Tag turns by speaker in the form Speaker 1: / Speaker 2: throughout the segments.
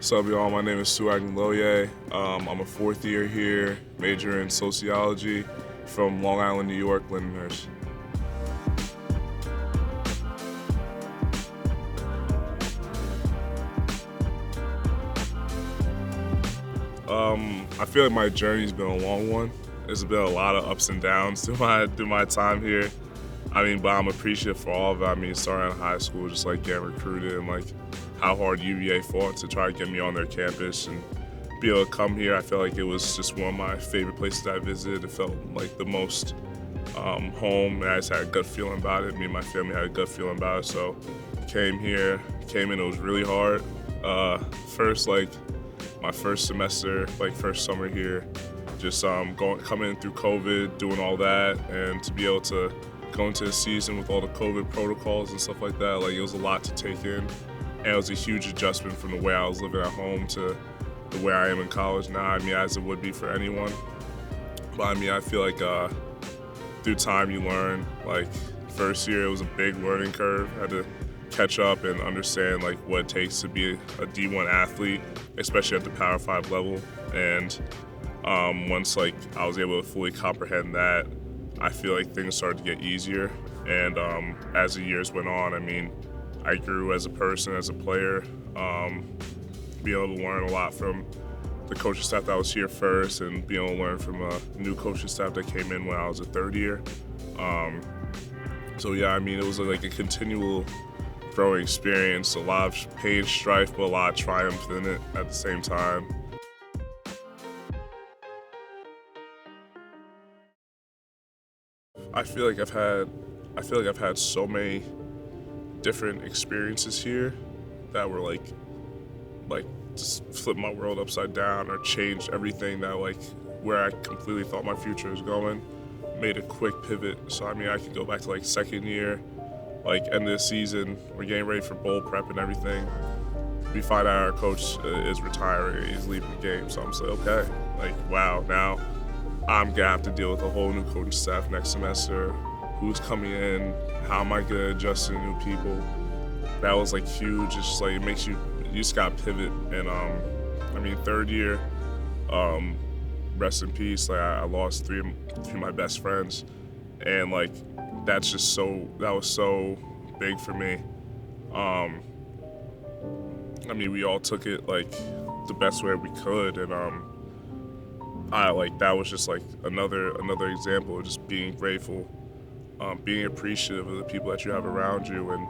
Speaker 1: What's up, y'all? My name is Su Agunloye. I'm a fourth year here, major in sociology from Long Island, New York, Lindenhurst. I feel like my journey's been a long one. There's been a lot of ups and downs through my time here. But I'm appreciative for all of it. Starting in high school, just like getting recruited and like how hard UVA fought to try to get me on their campus and be able to come here. I feel like it was just one of my favorite places I visited. It felt like the most home, and I just had a gut feeling about it. Me and my family had a gut feeling about it, so came here, came in, it was really hard. My first semester, first summer here, just coming in through COVID, doing all that, and to be able to go into the season with all the COVID protocols and stuff like that, it was a lot to take in. And it was a huge adjustment from the way I was living at home to the way I am in college now, as it would be for anyone. But I feel like through time you learn. First year it was a big learning curve. I had to catch up and understand what it takes to be a D1 athlete, especially at the Power 5 level. And once I was able to fully comprehend that, I feel like things started to get easier. And as the years went on, I grew as a person, as a player, being able to learn a lot from the coaching staff that was here first and being able to learn from a new coaching staff that came in when I was a third year. It was a continual growing experience, a lot of pain, strife, but a lot of triumph in it at the same time. I feel like I've had so many different experiences here that were just flipped my world upside down or changed everything that where I completely thought my future was going. Made a quick pivot, so I could go back to second year, end of the season, we're getting ready for bowl prep and everything. We find out our coach is retiring, he's leaving the game, so I'm just okay, wow, now I'm gonna have to deal with a whole new coaching staff next semester. Who's coming in? How am I gonna adjust to new people? That was huge. It's just it makes you just gotta pivot. And third year, rest in peace. I lost three of my best friends, and that was so big for me. We all took it the best way we could, and that was just another example of just being grateful, being appreciative of the people that you have around you, and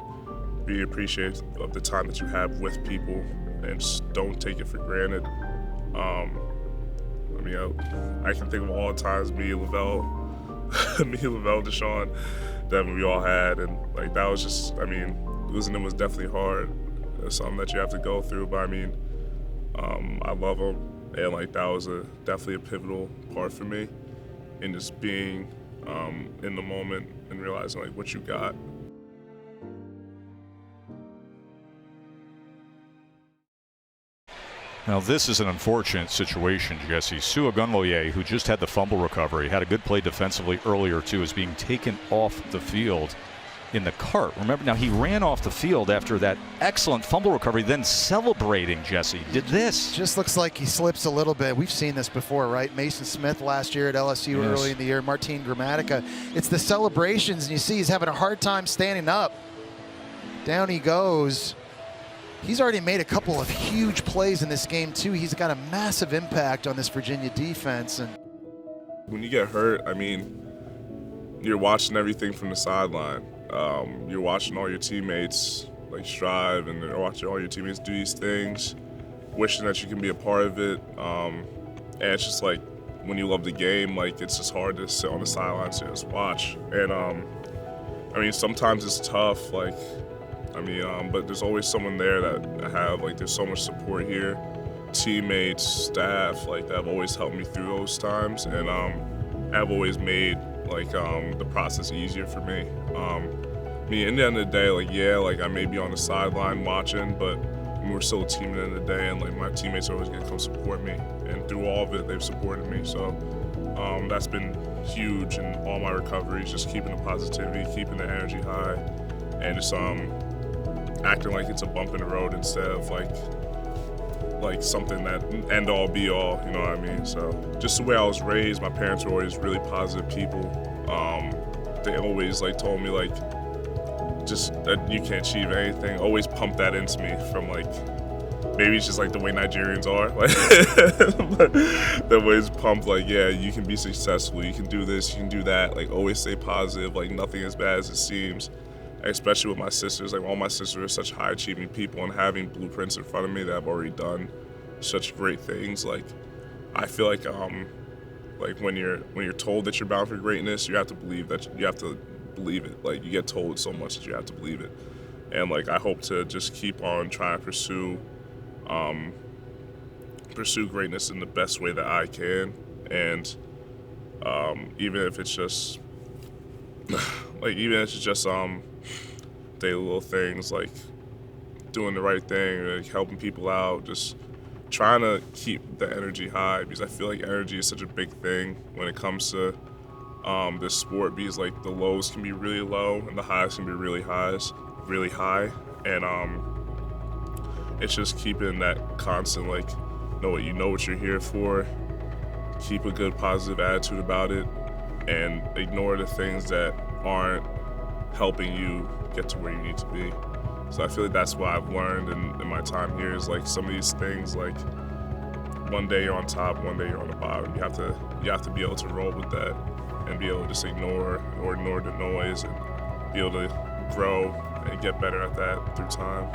Speaker 1: being appreciative of the time that you have with people, and just don't take it for granted. I can think of all the times me, Lavelle, Deshaun, that we all had, and that was just, losing them was definitely hard. It's something that you have to go through, but I love them. And that was definitely a pivotal part for me in just being in the moment and realizing what you got.
Speaker 2: Now this is an unfortunate situation, Jesse. Su Agunloye, who just had the fumble recovery, had a good play defensively earlier too, is being taken off the field in the cart. Remember, now he ran off the field after that excellent fumble recovery, then celebrating, Jesse. Did this.
Speaker 3: Just looks like he slips a little bit. We've seen this before, right? Mason Smith last year at LSU,
Speaker 2: yes,
Speaker 3: early in the year. Martin Gramatica. It's the celebrations, and you see he's having a hard time standing up. Down he goes. He's already made a couple of huge plays in this game, too. He's got a massive impact on this Virginia defense. And
Speaker 1: when you get hurt, you're watching everything from the sideline. You're watching all your teammates strive, and you're watching all your teammates do these things, wishing that you can be a part of it. And it's just when you love the game, it's just hard to sit on the sidelines and just watch. And sometimes it's tough, but there's always someone there that there's so much support here, teammates, staff, that have always helped me through those times, and have always made the process easier for me. In the end of the day, I may be on the sideline watching, but we're still a team at the end of the day, and my teammates are always gonna come support me, and through all of it, they've supported me. So that's been huge in all my recoveries, just keeping the positivity, keeping the energy high, and just acting like it's a bump in the road instead of like something that end all be all, you know what I mean? So just the way I was raised, my parents were always really positive people. They always like told me like just that you can achieve anything. Always pumped that into me from like, maybe it's just like the way Nigerians are. Like they're always pumped like, yeah, you can be successful, you can do this, you can do that. Like always stay positive, like nothing as bad as it seems. Especially with my sisters, like all my sisters are such high achieving people, and having blueprints in front of me that I've already done such great things. Like I feel like when you're told that you're bound for greatness, you have to believe it. Like you get told so much that you have to believe it. And like I hope to just keep on trying to pursue greatness in the best way that I can. And even if it's just daily little things like doing the right thing, like helping people out, just trying to keep the energy high, because I feel like energy is such a big thing when it comes to this sport, because like the lows can be really low and the highs can be really high, and it's just keeping that constant like know what you're here for, keep a good positive attitude about it, and ignore the things that aren't helping you get to where you need to be. So I feel like that's what I've learned in my time here, is like some of these things, like one day you're on top, one day you're on the bottom. You have to be able to roll with that and be able to just ignore the noise and be able to grow and get better at that through time.